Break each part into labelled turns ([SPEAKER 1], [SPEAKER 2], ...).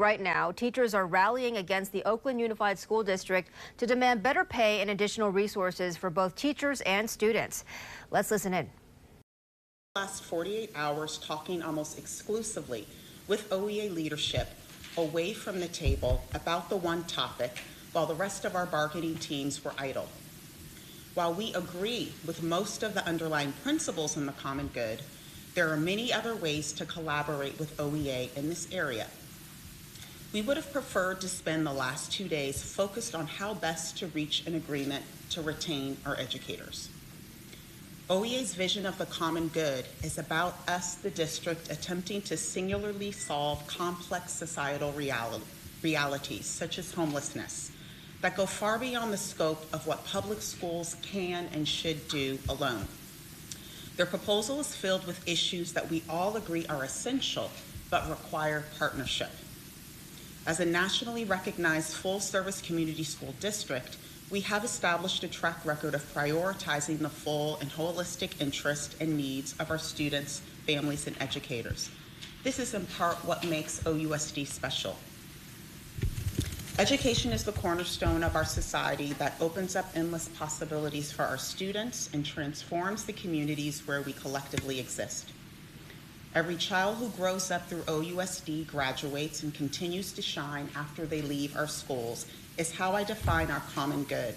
[SPEAKER 1] right now, teachers are rallying against the Oakland Unified School District to demand better pay and additional resources for both teachers and students. Let's listen in.
[SPEAKER 2] Last 48 hours talking almost exclusively with OEA leadership away from the table about the one topic while the rest of our bargaining teams were idle. While we agree with most of the underlying principles in the common good, there are many other ways to collaborate with OEA in this area. We would have preferred to spend the last 2 days focused on how best to reach an agreement to retain our educators. OEA's vision of the common good is about us, the district, attempting to singularly solve complex societal realities, such as homelessness, that go far beyond the scope of what public schools can and should do alone. Their proposal is filled with issues that we all agree are essential but require partnership. As a nationally recognized full-service community school district, we have established a track record of prioritizing the full and holistic interest and needs of our students, families, and educators. This is in part what makes OUSD special. Education is the cornerstone of our society that opens up endless possibilities for our students and transforms the communities where we collectively exist. Every child who grows up through OUSD graduates and continues to shine after they leave our schools is how I define our common good.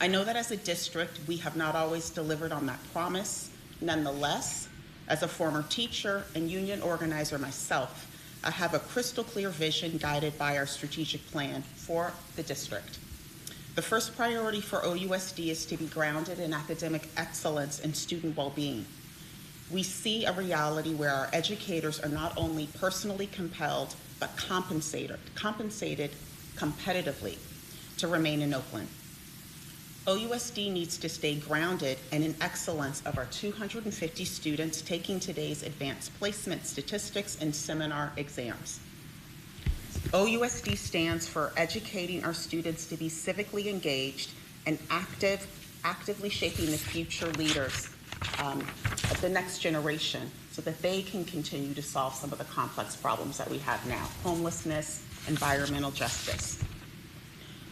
[SPEAKER 2] I know that as a district, we have not always delivered on that promise. Nonetheless, as a former teacher and union organizer myself, I have a crystal clear vision guided by our strategic plan for the district. The first priority for OUSD is to be grounded in academic excellence and student well-being. We see a reality where our educators are not only personally compelled, but compensated competitively to remain in Oakland. OUSD needs to stay grounded and in excellence of our 250 students taking today's advanced placement statistics and seminar exams. OUSD stands for educating our students to be civically engaged and actively shaping the future leaders of the next generation so that they can continue to solve some of the complex problems that we have now: homelessness, environmental justice.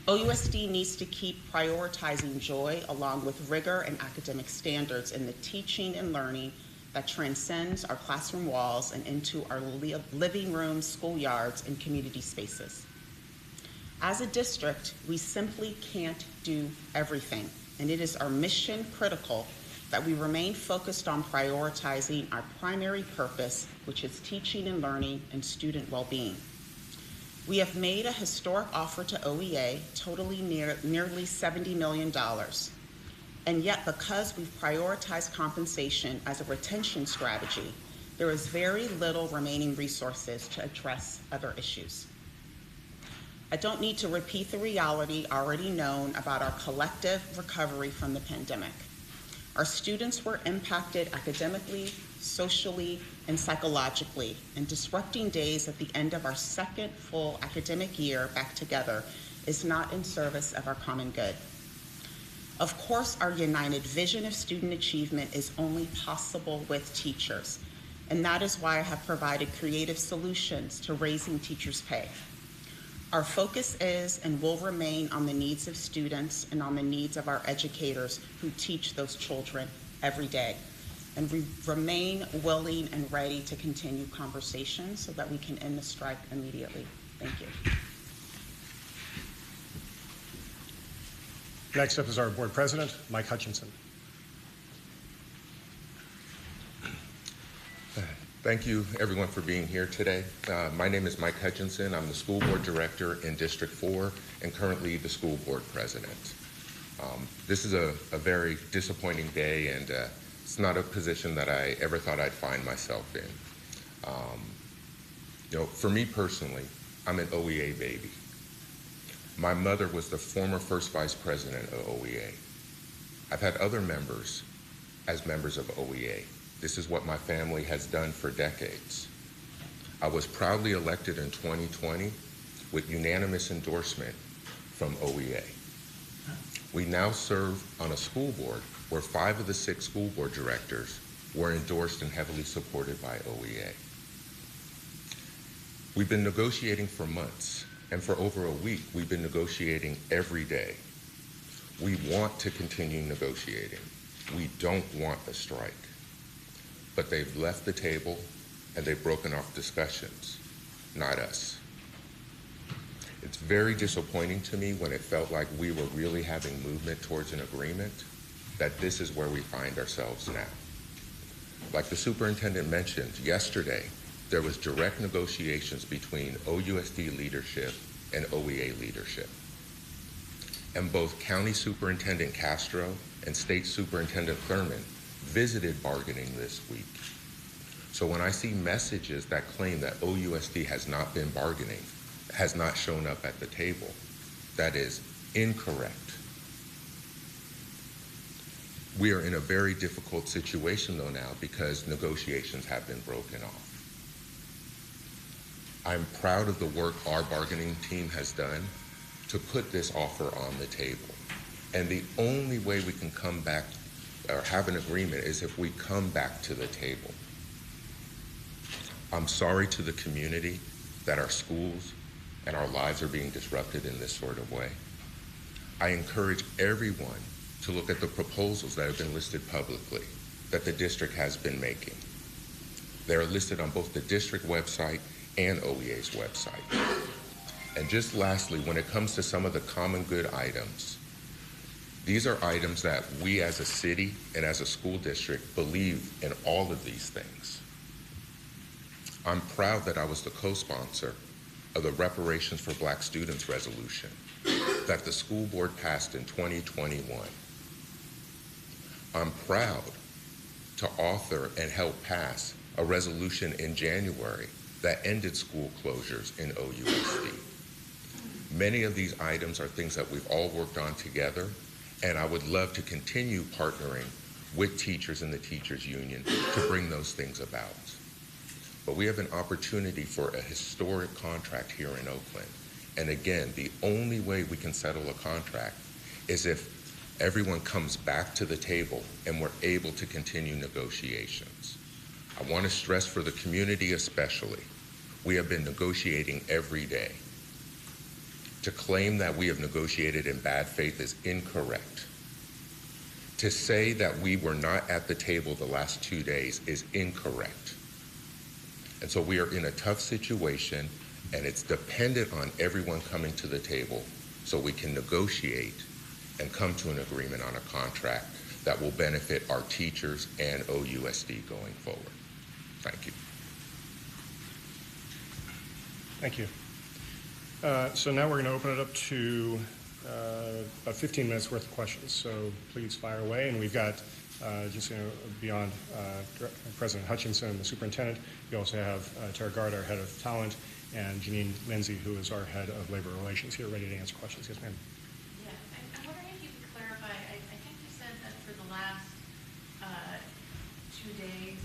[SPEAKER 2] OUSD needs to keep prioritizing joy along with rigor and academic standards in the teaching and learning that transcends our classroom walls and into our living rooms, schoolyards, and community spaces. As a district, we simply can't do everything, and it is our mission critical that we remain focused on prioritizing our primary purpose, which is teaching and learning and student well-being. We have made a historic offer to OEA totaling nearly $70 million. And yet, because we've prioritized compensation as a retention strategy, there is very little remaining resources to address other issues. I don't need to repeat the reality already known about our collective recovery from the pandemic. Our students were impacted academically, socially, and psychologically, and disrupting days at the end of our second full academic year back together is not in service of our common good. Of course, our united vision of student achievement is only possible with teachers, and that is why I have provided creative solutions to raising teachers' pay. Our focus is and will remain on the needs of students and on the needs of our educators who teach those children every day. And we remain willing and ready to continue conversations so that we can end the strike immediately. Thank you.
[SPEAKER 3] Next up is our board president, Mike Hutchinson.
[SPEAKER 4] Thank you, everyone, for being here today. My name is Mike Hutchinson. I'm the school board director in District 4 and currently the school board president. This is a very disappointing day, and it's not a position that I ever thought I'd find myself in. For me personally, I'm an OEA baby. My mother was the former first vice president of OEA. I've had other members as members of OEA. This is what my family has done for decades. I was proudly elected in 2020 with unanimous endorsement from OEA. We now serve on a school board where 5 of the 6 school board directors were endorsed and heavily supported by OEA. We've been negotiating for months, and for over a week, we've been negotiating every day. We want to continue negotiating. We don't want a strike. But they've left the table and they've broken off discussions, not us. It's very disappointing to me when it felt like we were really having movement towards an agreement, that this is where we find ourselves now. Like the superintendent mentioned, yesterday, there was direct negotiations between OUSD leadership and OEA leadership. And both County Superintendent Castro and State Superintendent Thurman visited bargaining this week. So when I see messages that claim that OUSD has not been bargaining, has not shown up at the table, that is incorrect. We are in a very difficult situation though now because negotiations have been broken off. I'm proud of the work our bargaining team has done to put this offer on the table. And the only way we can come back or have an agreement is if we come back to the table. I'm sorry to the community that our schools and our lives are being disrupted in this sort of way. I encourage everyone to look at the proposals that have been listed publicly that the district has been making. They're listed on both the district website and OEA's website. And just lastly, when it comes to some of the common good items, these are items that we as a city and as a school district believe in all of these things. I'm proud that I was the co-sponsor of the Reparations for Black Students resolution that the school board passed in 2021. I'm proud to author and help pass a resolution in January that ended school closures in OUSD. Many of these items are things that we've all worked on together, and I would love to continue partnering with teachers and the teachers union to bring those things about. But we have an opportunity for a historic contract here in Oakland. And again, the only way we can settle a contract is if everyone comes back to the table and we're able to continue negotiations. I want to stress for the community especially, we have been negotiating every day. To claim that we have negotiated in bad faith is incorrect. To say that we were not at the table the last 2 days is incorrect. And so we are in a tough situation, and it's dependent on everyone coming to the table so we can negotiate and come to an agreement on a contract that will benefit our teachers and OUSD going forward. Thank you.
[SPEAKER 3] Thank you. So now we're going to open it up to about 15 minutes worth of questions. So please fire away. And we've got, just beyond President Hutchinson and the superintendent, we also have Tara Gard, our head of talent, and Janine Lindsay, who is our head of labor relations, here ready to answer questions. Yes, ma'am.
[SPEAKER 5] Yeah, I'm wondering if you could clarify. I think you said that for the last 2 days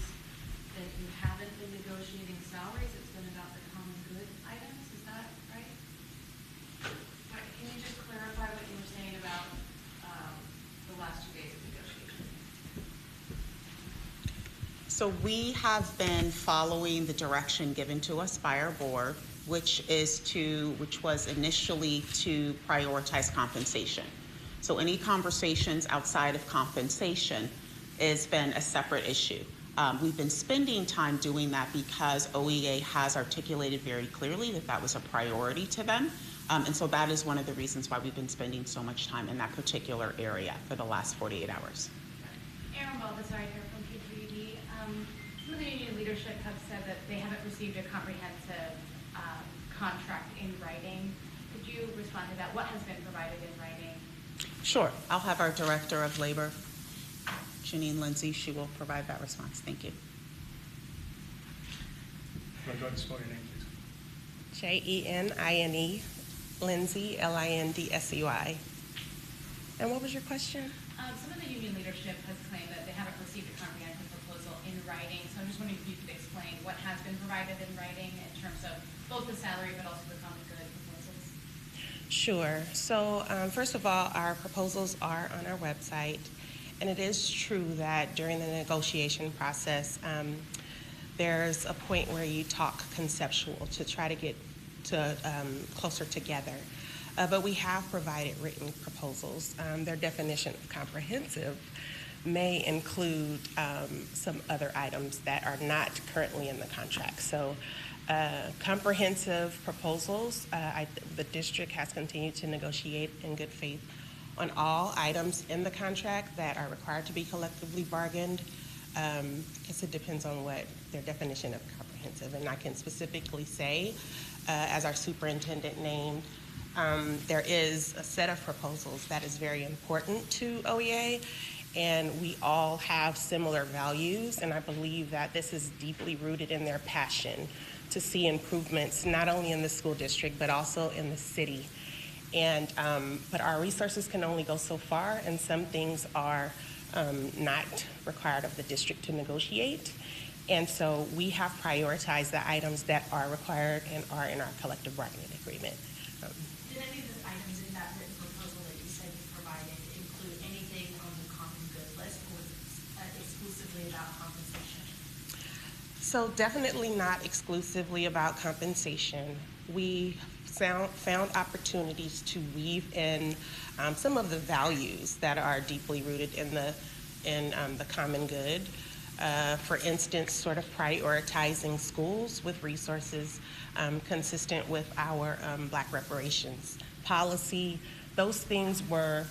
[SPEAKER 5] that you haven't been negotiating salaries. It's been about the common good items. Is that right? Can you just clarify what you were saying about the last 2 days of negotiation?
[SPEAKER 2] So we have been following the direction given to us by our board, which was initially to prioritize compensation. So any conversations outside of compensation has been a separate issue. We've been spending time doing that because OEA has articulated very clearly that that was a priority to them. And so that is one of the reasons why we've been spending so much time in that particular area for the last 48 hours.
[SPEAKER 5] Aaron Baldassare here from PGED. Some of the union leadership have said that they haven't received a comprehensive contract in writing. Could you respond to that? What has been provided in writing?
[SPEAKER 2] Sure. I'll have our Director of Labor, Janine Lindsay. She will provide that response. Thank you.
[SPEAKER 3] Go ahead and spell your name, please.
[SPEAKER 6] Jenie Lindsay, Lindsey. And what was your question?
[SPEAKER 5] Some of the union leadership has claimed that they haven't received a comprehensive proposal in writing. So I'm just wondering if you could explain what has been provided in writing in terms of both the salary but also the common good proposals.
[SPEAKER 6] Sure. So first of all, our proposals are on our website. And it is true that during the negotiation process, there's a point where you talk conceptual to try to get to closer together. But we have provided written proposals. Their definition of comprehensive may include some other items that are not currently in the contract. So comprehensive proposals, the district has continued to negotiate in good faith on all items in the contract that are required to be collectively bargained. I guess it depends on what their definition of comprehensive, and I can specifically say, as our superintendent named, there is a set of proposals that is very important to OEA, and we all have similar values, and I believe that this is deeply rooted in their passion to see improvements not only in the school district but also in the city. And but our resources can only go so far, and some things are not required of the district to negotiate. And so we have prioritized the items that are required and are in our collective bargaining agreement.
[SPEAKER 5] Did any of the items in that written proposal that you said you provided include anything on the common good list, or was it exclusively about compensation?
[SPEAKER 6] So definitely not exclusively about compensation. We found opportunities to weave in some of the values that are deeply rooted in the common good. For instance, sort of prioritizing schools with resources consistent with our Black reparations policy. Those things were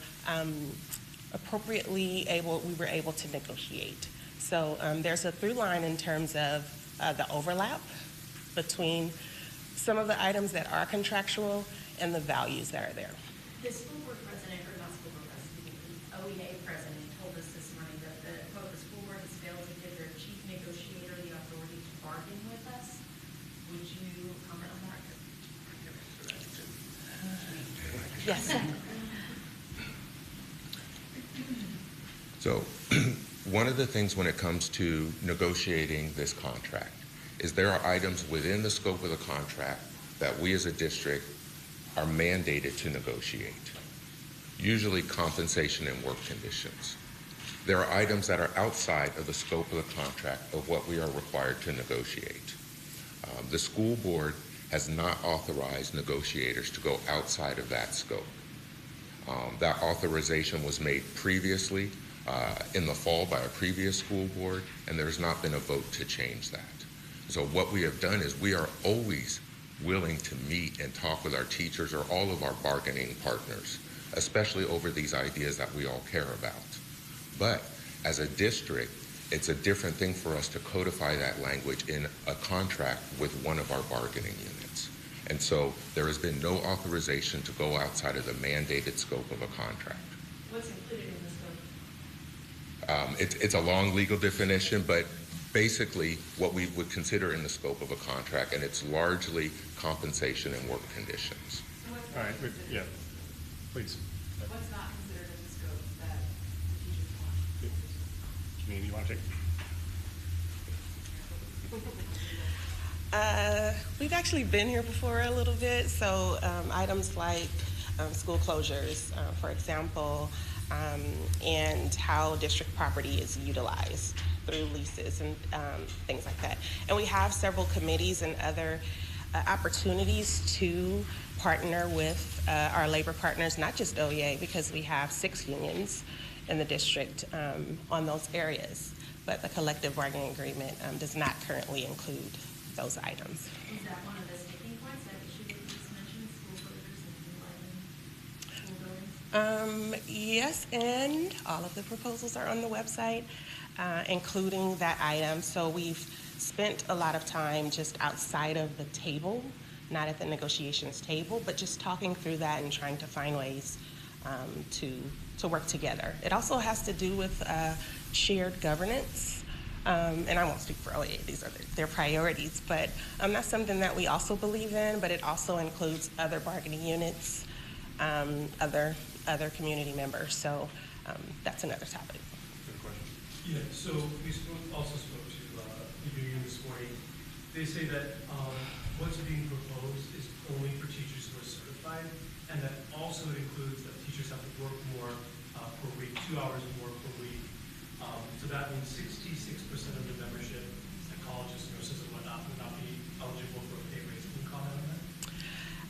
[SPEAKER 6] we were able to negotiate. So there's a through line in terms of the overlap between some of the items that are contractual and the values that are there.
[SPEAKER 5] The school board president, or not school board president, the OEA president told us this morning that the school board has failed to give their chief negotiator the authority to bargain with us. Would you comment on that?
[SPEAKER 6] Yes.
[SPEAKER 4] So one of the things when it comes to negotiating this contract is there are items within the scope of the contract that we as a district are mandated to negotiate, usually compensation and work conditions. There are items that are outside of the scope of the contract of what we are required to negotiate. The school board has not authorized negotiators to go outside of that scope. That authorization was made previously in the fall by a previous school board, and there's not been a vote to change that. So what we have done is we are always willing to meet and talk with our teachers or all of our bargaining partners, especially over these ideas that we all care about. But as a district, it's a different thing for us to codify that language in a contract with one of our bargaining units. And so there has been no authorization to go outside of the mandated scope of a contract.
[SPEAKER 5] What's included in the scope?
[SPEAKER 4] It's a long legal definition, but basically what we would consider in the scope of a contract, and it's largely compensation and work conditions.
[SPEAKER 5] So what's
[SPEAKER 3] All
[SPEAKER 5] not
[SPEAKER 3] right,
[SPEAKER 5] considered?
[SPEAKER 3] yeah, please.
[SPEAKER 5] What's not considered in the scope that the teachers want?
[SPEAKER 3] Janine, you want to take?
[SPEAKER 6] We've actually been here before a little bit, so items like school closures, for example, and how district property is utilized through leases and things like that. And we have several committees and other opportunities to partner with our labor partners, not just OEA, because we have 6 unions in the district on those areas. But the collective bargaining agreement does not currently include those items.
[SPEAKER 5] Is that one of the sticking points, that issue that you just mentioned, school closures and utilizing school buildings?
[SPEAKER 6] Yes, and all of the proposals are on the website, including that item. So we've spent a lot of time just outside of the table, not at the negotiations table, but just talking through that and trying to find ways to work together. It also has to do with shared governance. And I won't speak for OEA, these are their priorities, but that's something that we also believe in, but it also includes other bargaining units, other community members, so that's another topic.
[SPEAKER 7] Yeah, so we also spoke to the union this morning. They say that what's being proposed is only for teachers who are certified, and that also includes that teachers have to work more per week, 2 hours more per week. So that means 66% of the membership that colleges, nurses, and whatnot would not be eligible for a pay raise. Can you comment on that?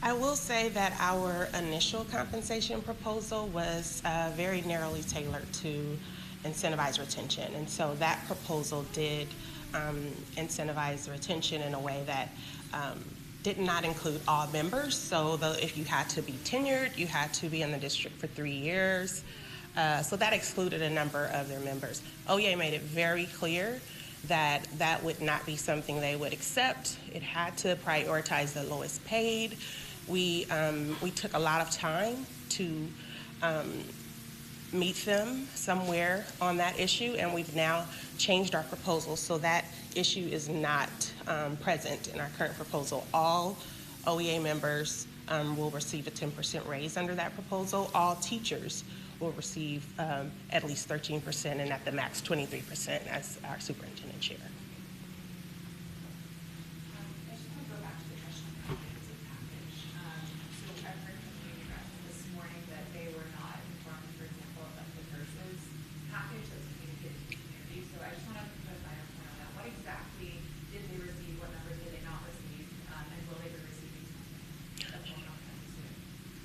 [SPEAKER 6] I will say that our initial compensation proposal was very narrowly tailored to incentivize retention. And so that proposal did incentivize retention in a way that did not include all members. So if you had to be tenured, you had to be in the district for 3 years. So that excluded a number of their members. OEA made it very clear that that would not be something they would accept. It had to prioritize the lowest paid. We took a lot of time to meet them somewhere on that issue, and we've now changed our proposal so that issue is not present in our current proposal. All OEA members will receive a 10% raise under that proposal. All teachers will receive at least 13% and at the max 23% as our superintendent chair.
[SPEAKER 8] I just want to go back to the question of the comprehensive package. So I've heard from the rest this morning that they were not informed, for example, of the nurses package that's communicated to the community. So I just want to put a finer point on that. What exactly did they receive? What numbers did they not receive? And will they be receiving something that's more comprehensive soon?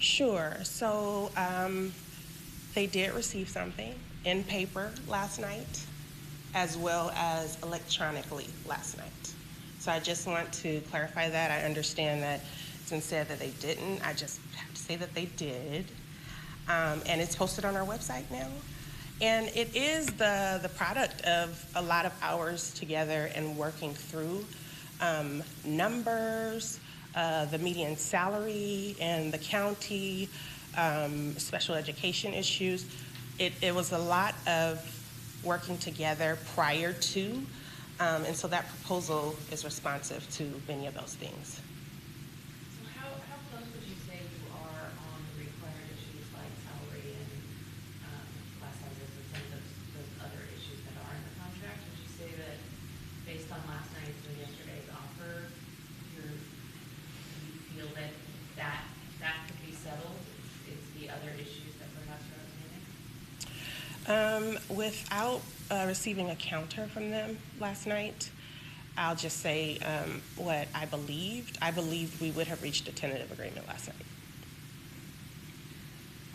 [SPEAKER 6] Sure. So they did receive something in paper last night, as well as electronically last night. So I just want to clarify that. I understand that it's been said that they didn't. I just have to say that they did. And it's posted on our website now. And it is the product of a lot of hours together and working through numbers, the median salary in the county, special education issues. It was a lot of working together prior to, and so that proposal is responsive to many of those things.
[SPEAKER 5] So how close would you say you are on the required issues like salary and class sizes and some of those other issues that are in the contract? Would you say that based on last night's or yesterday's offer, you feel that could be settled? It's the other issues that perhaps are outstanding?
[SPEAKER 6] Without receiving a counter from them last night, I'll just say what I believed. I believed we would have reached a tentative agreement last night.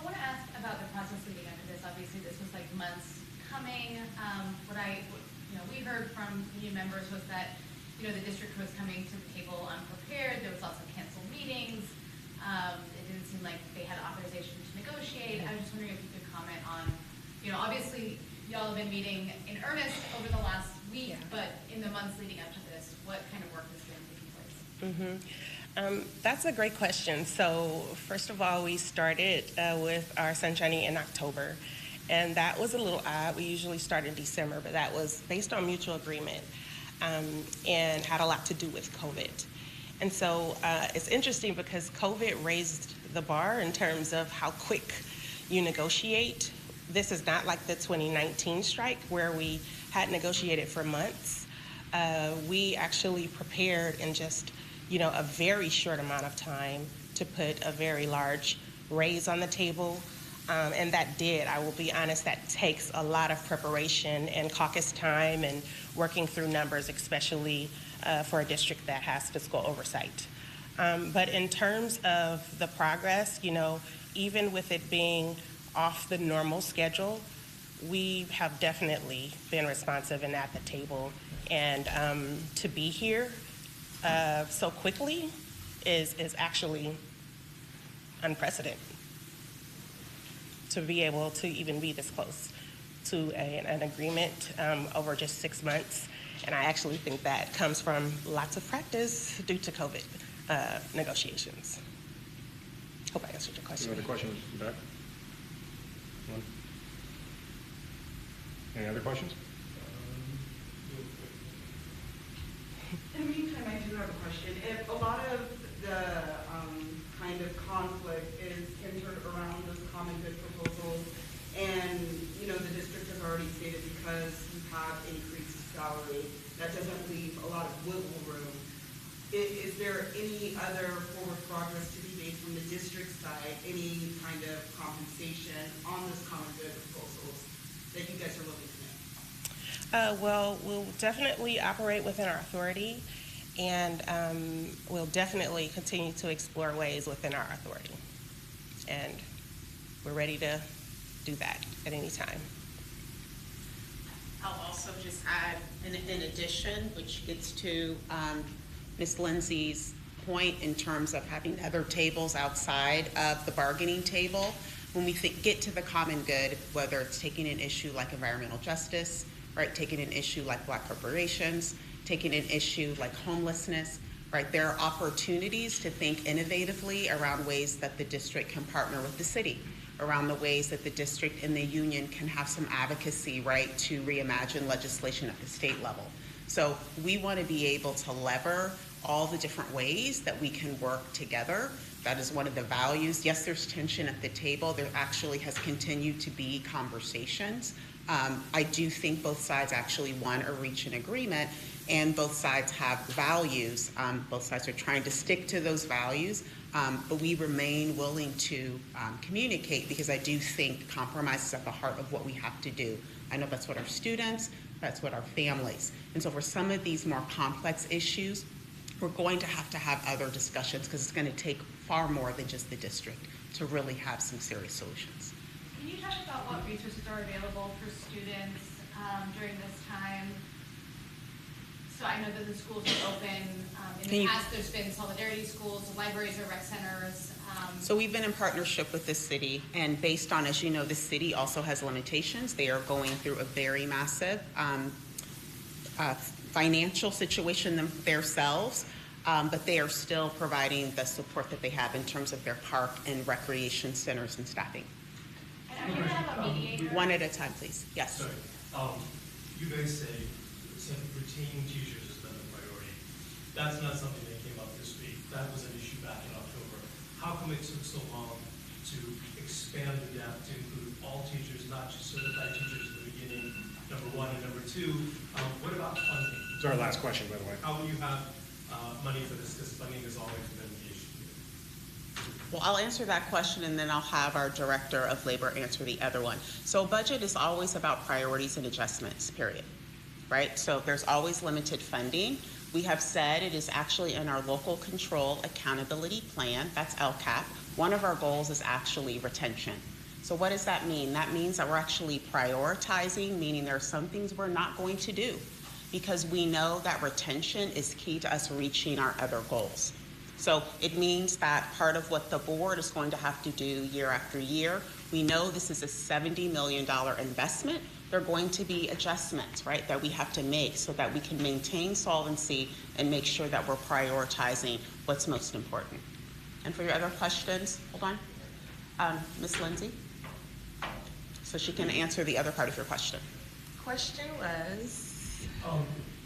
[SPEAKER 8] I want to ask about the process leading up to this. Obviously, this was like months coming. What we heard from union members was that, the district was coming to the table unprepared. There was lots of canceled meetings. It didn't seem like they had authorization to negotiate. I was just wondering if you could comment on, obviously y'all have been meeting in earnest over the last week, but in the months leading up to this, what kind of work has been taking place?
[SPEAKER 6] That's a great question. So first of all, we started with our sunshiny in October, and that was a little odd. We usually start in December, but that was based on mutual agreement and had a lot to do with COVID. And so it's interesting because COVID raised the bar in terms of how quick you negotiate. This is not like the 2019 strike where we had negotiated for months. We actually prepared in just, a very short amount of time to put a very large raise on the table. And that did, I will be honest, that takes a lot of preparation and caucus time and working through numbers, especially for a district that has fiscal oversight. But in terms of the progress, even with it being off the normal schedule, we have definitely been responsive and at the table. And to be here so quickly is actually unprecedented. To be able to even be this close to an agreement over just 6 months. And I actually think that comes from lots of practice due to COVID negotiations. Hope I answered your question.
[SPEAKER 3] Any other questions from back? One. Any other questions?
[SPEAKER 9] In the meantime, I do have a question. If a lot of the kind of conflict is centered around those common good proposals, and the district has already stated because you have increased salary, that doesn't leave a lot of wiggle room. Is there any other forward progress to be made from the district side, any kind of compensation on those common good proposals that you guys are looking to make?
[SPEAKER 6] Well, we'll definitely operate within our authority, and we'll definitely continue to explore ways within our authority. And we're ready to do that at any time.
[SPEAKER 2] I'll also just add, in addition, which gets to Ms. Lindsay's point in terms of having other tables outside of the bargaining table. When we get to the common good, whether it's taking an issue like environmental justice, right, taking an issue like Black corporations, taking an issue like homelessness, right, there are opportunities to think innovatively around ways that the district can partner with the city, around the ways that the district and the union can have some advocacy, right, to reimagine legislation at the state level. So we want to be able to lever all the different ways that we can work together. That is one of the values. Yes, there's tension at the table. There actually has continued to be conversations. I do think both sides actually want to reach an agreement, and both sides have values. Both sides are trying to stick to those values, but we remain willing to communicate, because I do think compromise is at the heart of what we have to do. I know that's what our students, that's what our families. And so for some of these more complex issues, we're going to have other discussions, because it's going to take far more than just the district to really have some serious solutions.
[SPEAKER 8] Can you talk about what resources are available for students during this time? So I know that the schools are open. In the past, there's been solidarity schools, libraries or rec centers.
[SPEAKER 2] So we've been in partnership with the city, and based on, as you know, the city also has limitations. They are going through a very massive financial situation themselves, but they are still providing the support that they have in terms of their park and recreation centers and staffing.
[SPEAKER 8] And are you going to have a mediator?
[SPEAKER 2] One at a time, please. Yes.
[SPEAKER 7] Sorry. You guys say retaining teachers has been a priority. That's not something that came up this week. That was an issue back in October. How come it took so long to expand the depth to include all teachers, not just certified teachers at the beginning, number one, and number two, what about funding?
[SPEAKER 3] It's our last question, by the way.
[SPEAKER 7] How will you have money for this? Because funding has always been the issue.
[SPEAKER 2] Well, I'll answer that question, and then I'll have our Director of Labor answer the other one. So budget is always about priorities and adjustments, period, right? So there's always limited funding. We have said it is actually in our local control accountability plan, that's LCAP. One of our goals is actually retention. So what does that mean? That means that we're actually prioritizing, meaning there are some things we're not going to do, because we know that retention is key to us reaching our other goals. So it means that part of what the board is going to have to do year after year, we know this is a $70 million investment. There are going to be adjustments, right, that we have to make so that we can maintain solvency and make sure that we're prioritizing what's most important. And for your other questions, hold on, Ms. Lindsay, so she can answer the other part of your question.
[SPEAKER 6] Question was?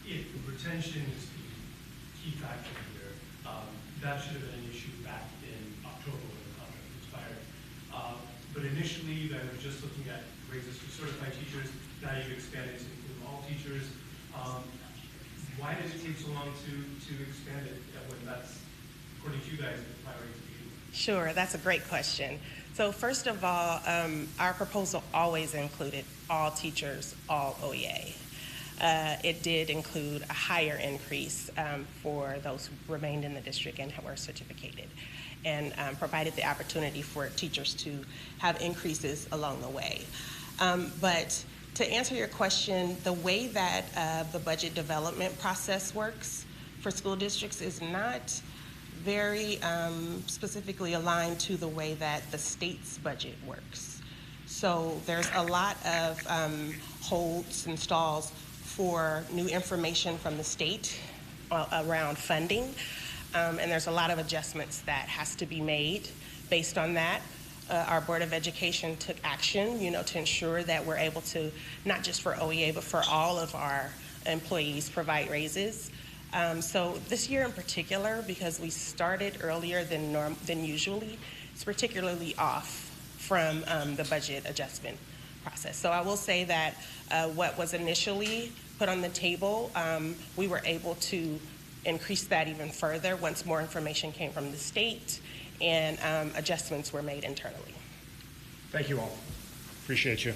[SPEAKER 7] If retention is the key factor here, that should have been an issue back in October when the contract expired. But initially, you guys were just looking at raises for certified teachers. Now you've expanded to include all teachers. Why did it take so long to expand it when that's, according to you guys, the priority to you?
[SPEAKER 6] Sure, that's a great question. So first of all, our proposal always included all teachers, all OEA. It did include a higher increase for those who remained in the district and were certificated, and provided the opportunity for teachers to have increases along the way. But to answer your question, the way that the budget development process works for school districts is not very specifically aligned to the way that the state's budget works. So there's a lot of holds and stalls for new information from the state around funding, and there's a lot of adjustments that has to be made based on that. Our Board of Education took action, to ensure that we're able to, not just for OEA, but for all of our employees, provide raises. So this year in particular, because we started earlier than usually, it's particularly off from the budget adjustment process. So I will say that what was initially put on the table, we were able to increase that even further once more information came from the state and adjustments were made internally.
[SPEAKER 3] Thank you all. Appreciate you.